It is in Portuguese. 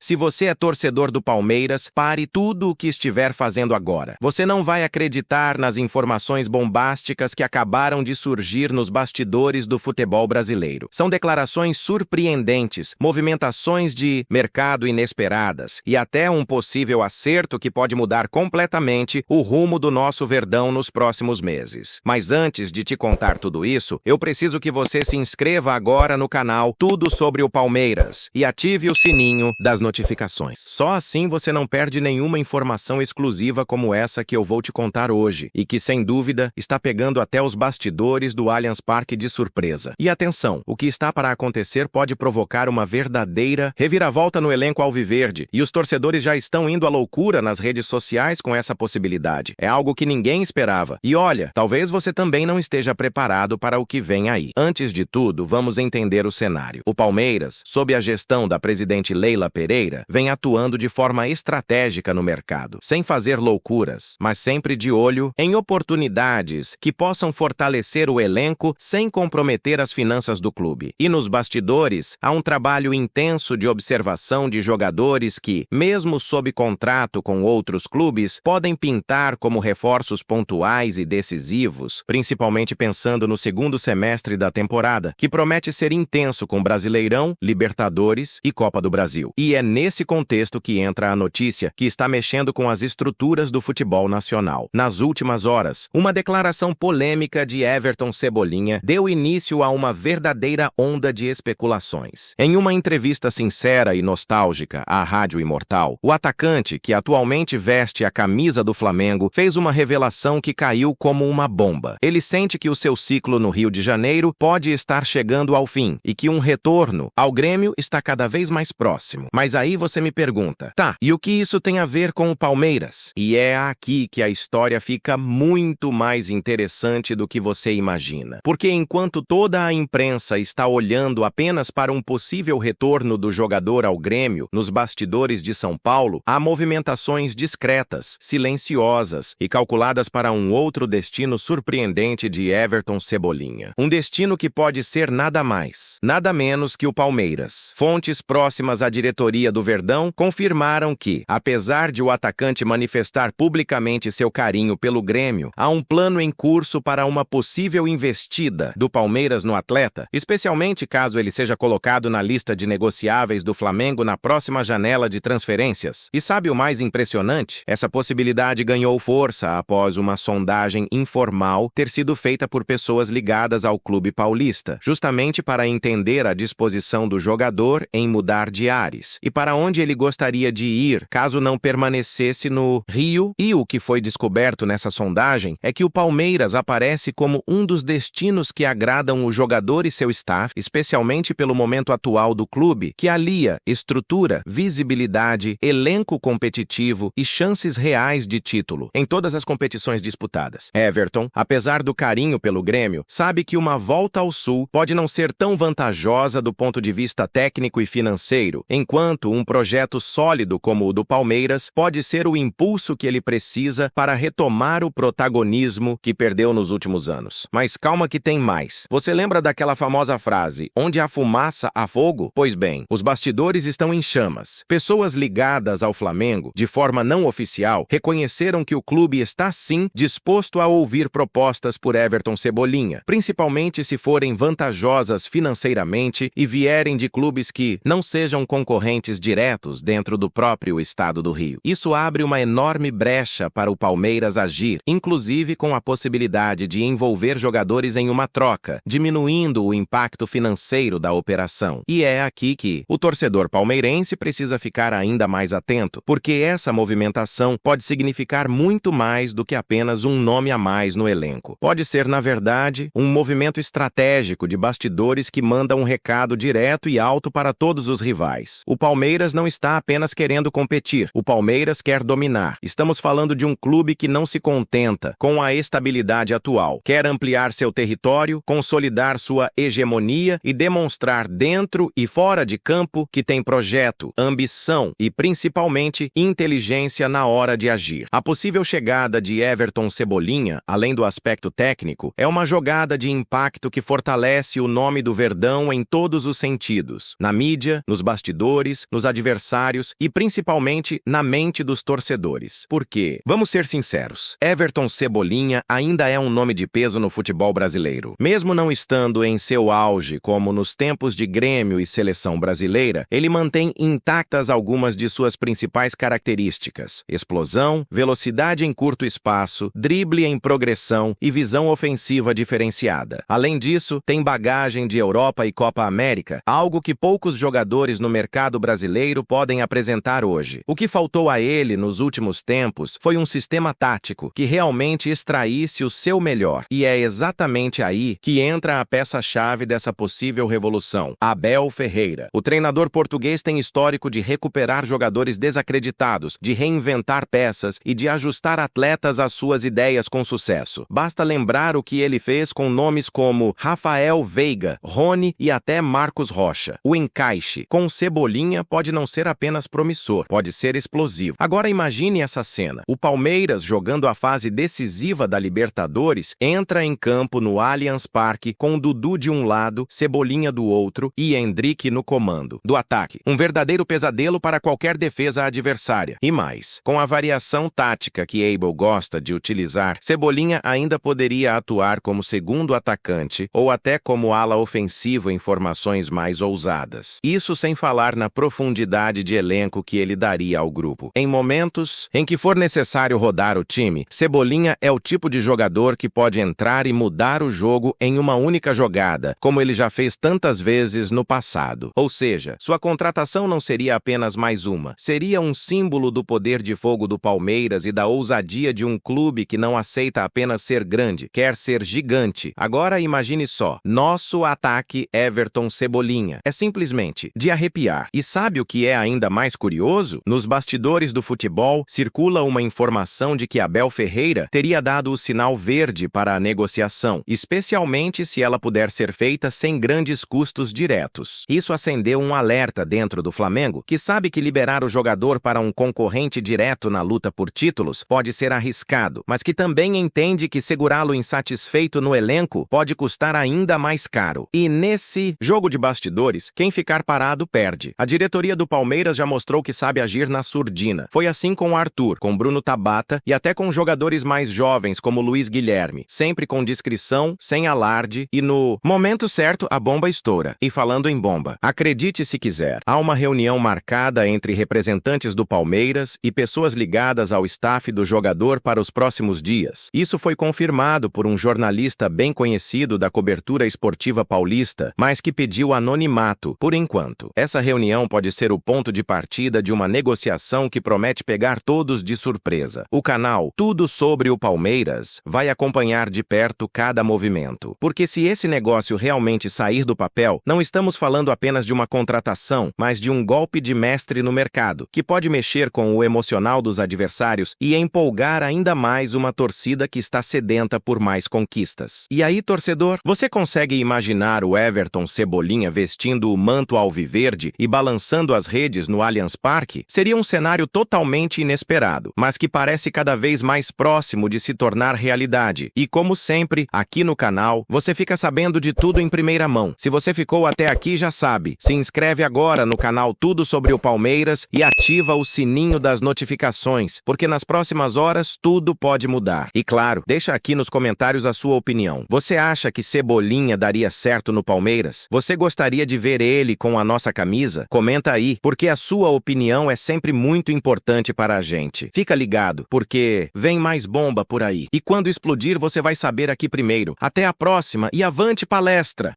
Se você é torcedor do Palmeiras, pare tudo o que estiver fazendo agora. Você não vai acreditar nas informações bombásticas que acabaram de surgir nos bastidores do futebol brasileiro. São declarações surpreendentes, movimentações de mercado inesperadas e até um possível acerto que pode mudar completamente o rumo do nosso Verdão nos próximos meses. Mas antes de te contar tudo isso, eu preciso que você se inscreva agora no canal Tudo sobre o Palmeiras e ative o sininho das notificações. Só assim você não perde nenhuma informação exclusiva como essa que eu vou te contar hoje e que, sem dúvida, está pegando até os bastidores do Allianz Parque de surpresa. E atenção, o que está para acontecer pode provocar uma verdadeira reviravolta no elenco alviverde e os torcedores já estão indo à loucura nas redes sociais com essa possibilidade. É algo que ninguém esperava. E olha, talvez você também não esteja preparado para o que vem aí. Antes de tudo, vamos entender o cenário. O Palmeiras, sob a gestão da presidente Leila Pereira, vem atuando de forma estratégica no mercado, sem fazer loucuras, mas sempre de olho em oportunidades que possam fortalecer o elenco sem comprometer as finanças do clube. E nos bastidores, há um trabalho intenso de observação de jogadores que, mesmo sob contrato com outros clubes, podem pintar como reforços pontuais e decisivos, principalmente pensando no segundo semestre da temporada, que promete ser intenso com Brasileirão, Libertadores e Copa do Brasil. E é nesse contexto que entra a notícia que está mexendo com as estruturas do futebol nacional. Nas últimas horas, uma declaração polêmica de Everton Cebolinha deu início a uma verdadeira onda de especulações. Em uma entrevista sincera e nostálgica à Rádio Imortal, o atacante, que atualmente veste a camisa do Flamengo, fez uma revelação que caiu como uma bomba. Ele sente que o seu ciclo no Rio de Janeiro pode estar chegando ao fim e que um retorno ao Grêmio está cada vez mais próximo. Mas aí você me pergunta, tá, e o que isso tem a ver com o Palmeiras? E é aqui que a história fica muito mais interessante do que você imagina. Porque enquanto toda a imprensa está olhando apenas para um possível retorno do jogador ao Grêmio, nos bastidores de São Paulo, há movimentações discretas, silenciosas e calculadas para um outro destino surpreendente de Everton Cebolinha. Um destino que pode ser nada mais, nada menos que o Palmeiras. Fontes próximas à diretoria do Verdão confirmaram que, apesar de o atacante manifestar publicamente seu carinho pelo Grêmio, há um plano em curso para uma possível investida do Palmeiras no atleta, especialmente caso ele seja colocado na lista de negociáveis do Flamengo na próxima janela de transferências. E sabe o mais impressionante? Essa possibilidade ganhou força após uma sondagem informal ter sido feita por pessoas ligadas ao clube paulista, justamente para entender a disposição do jogador em mudar de ares e para onde ele gostaria de ir caso não permanecesse no Rio. E o que foi descoberto nessa sondagem é que o Palmeiras aparece como um dos destinos que agradam o jogador e seu staff, especialmente pelo momento atual do clube, que alia estrutura, visibilidade, elenco competitivo e chances reais de título em todas as competições disputadas. Everton, apesar do carinho pelo Grêmio, sabe que uma volta ao Sul pode não ser tão vantajosa do ponto de vista técnico e financeiro, enquanto um projeto sólido como o do Palmeiras pode ser o impulso que ele precisa para retomar o protagonismo que perdeu nos últimos anos. Mas calma que tem mais. Você lembra daquela famosa frase, onde há fumaça, há fogo? Pois bem, os bastidores estão em chamas. Pessoas ligadas ao Flamengo, de forma não oficial, reconheceram que o clube está sim disposto a ouvir propostas por Everton Cebolinha, principalmente se forem vantajosas financeiramente e vierem de clubes que não sejam concorrentes diretos dentro do próprio estado do Rio. Isso abre uma enorme brecha para o Palmeiras agir, inclusive com a possibilidade de envolver jogadores em uma troca, diminuindo o impacto financeiro da operação. E é aqui que o torcedor palmeirense precisa ficar ainda mais atento, porque essa movimentação pode significar muito mais do que apenas um nome a mais no elenco. Pode ser, na verdade, um movimento estratégico de bastidores que manda um recado direto e alto para todos os rivais. O Palmeiras não está apenas querendo competir, o Palmeiras quer dominar. Estamos falando de um clube que não se contenta com a estabilidade atual, quer ampliar seu território, consolidar sua hegemonia e demonstrar dentro e fora de campo que tem projeto, ambição e, principalmente, inteligência na hora de agir. A possível chegada de Everton Cebolinha, além do aspecto técnico, é uma jogada de impacto que fortalece o nome do Verdão em todos os sentidos, na mídia, nos bastidores, nos adversários e principalmente na mente dos torcedores. Porque, vamos ser sinceros, Everton Cebolinha ainda é um nome de peso no futebol brasileiro. Mesmo não estando em seu auge como nos tempos de Grêmio e seleção brasileira, ele mantém intactas algumas de suas principais características: explosão, velocidade em curto espaço, drible em progressão e visão ofensiva diferenciada. Além disso, tem bagagem de Europa e Copa América, algo que poucos jogadores no mercado brasileiro podem apresentar hoje. O que faltou a ele nos últimos tempos foi um sistema tático que realmente extraísse o seu melhor. E é exatamente aí que entra a peça-chave dessa possível revolução: Abel Ferreira. O treinador português tem histórico de recuperar jogadores desacreditados, de reinventar peças e de ajustar atletas às suas ideias com sucesso. Basta lembrar o que ele fez com nomes como Rafael Veiga, Rony e até Marcos Rocha. O encaixe com Cebolinha pode não ser apenas promissor, pode ser explosivo. Agora imagine essa cena: o Palmeiras, jogando a fase decisiva da Libertadores, entra em campo no Allianz Parque com Dudu de um lado, Cebolinha do outro e Endrick no comando do ataque. Um verdadeiro pesadelo para qualquer defesa adversária. E mais, com a variação tática que Abel gosta de utilizar, Cebolinha ainda poderia atuar como segundo atacante ou até como ala ofensivo em formações mais ousadas. Isso sem falar na profundidade de elenco que ele daria ao grupo. Em momentos em que for necessário rodar o time, Cebolinha é o tipo de jogador que pode entrar e mudar o jogo em uma única jogada, como ele já fez tantas vezes no passado. Ou seja, sua contratação não seria apenas mais uma, seria um símbolo do poder de fogo do Palmeiras e da ousadia de um clube que não aceita apenas ser grande, quer ser gigante. Agora imagine só, nosso ataque Everton Cebolinha é simplesmente de arrepiar. E sabe o que é ainda mais curioso? Nos bastidores do futebol circula uma informação de que Abel Ferreira teria dado o sinal verde para a negociação, especialmente se ela puder ser feita sem grandes custos diretos. Isso acendeu um alerta dentro do Flamengo, que sabe que liberar o jogador para um concorrente direto na luta por títulos pode ser arriscado, mas que também entende que segurá-lo insatisfeito no elenco pode custar ainda mais caro. E nesse jogo de bastidores, quem ficar parado perde. A diretoria do Palmeiras já mostrou que sabe agir na surdina. Foi assim com o Arthur, com Bruno Tabata e até com jogadores mais jovens como Luiz Guilherme, sempre com discrição, sem alarde e no momento certo a bomba estoura. E falando em bomba, acredite se quiser, há uma reunião marcada entre representantes do Palmeiras e pessoas ligadas ao staff do jogador para os próximos dias. Isso foi confirmado por um jornalista bem conhecido da cobertura esportiva paulista, mas que pediu anonimato por enquanto. Essa reunião pode ser o ponto de partida de uma negociação que promete pegar todos de surpresa. O canal Tudo Sobre o Palmeiras vai acompanhar de perto cada movimento. Porque se esse negócio realmente sair do papel, não estamos falando apenas de uma contratação, mas de um golpe de mestre no mercado, que pode mexer com o emocional dos adversários e empolgar ainda mais uma torcida que está sedenta por mais conquistas. E aí, torcedor, você consegue imaginar o Everton Cebolinha vestindo o manto alviverde e balançando as redes no Allianz Parque? Seria um cenário totalmente inesperado, mas que parece cada vez mais próximo de se tornar realidade. E como sempre, aqui no canal, você fica sabendo de tudo em primeira mão. Se você ficou até aqui, já sabe, se inscreve agora no canal Tudo Sobre o Palmeiras e ativa o sininho das notificações, porque nas próximas horas tudo pode mudar. E claro, deixa aqui nos comentários a sua opinião. Você acha que Cebolinha daria certo no Palmeiras? Você gostaria de ver ele com a nossa camisa? Comenta aí, porque a sua opinião é sempre muito importante para a gente. Fica ligado, porque vem mais bomba por aí. E quando explodir, você vai saber aqui primeiro. Até a próxima e avante palestra!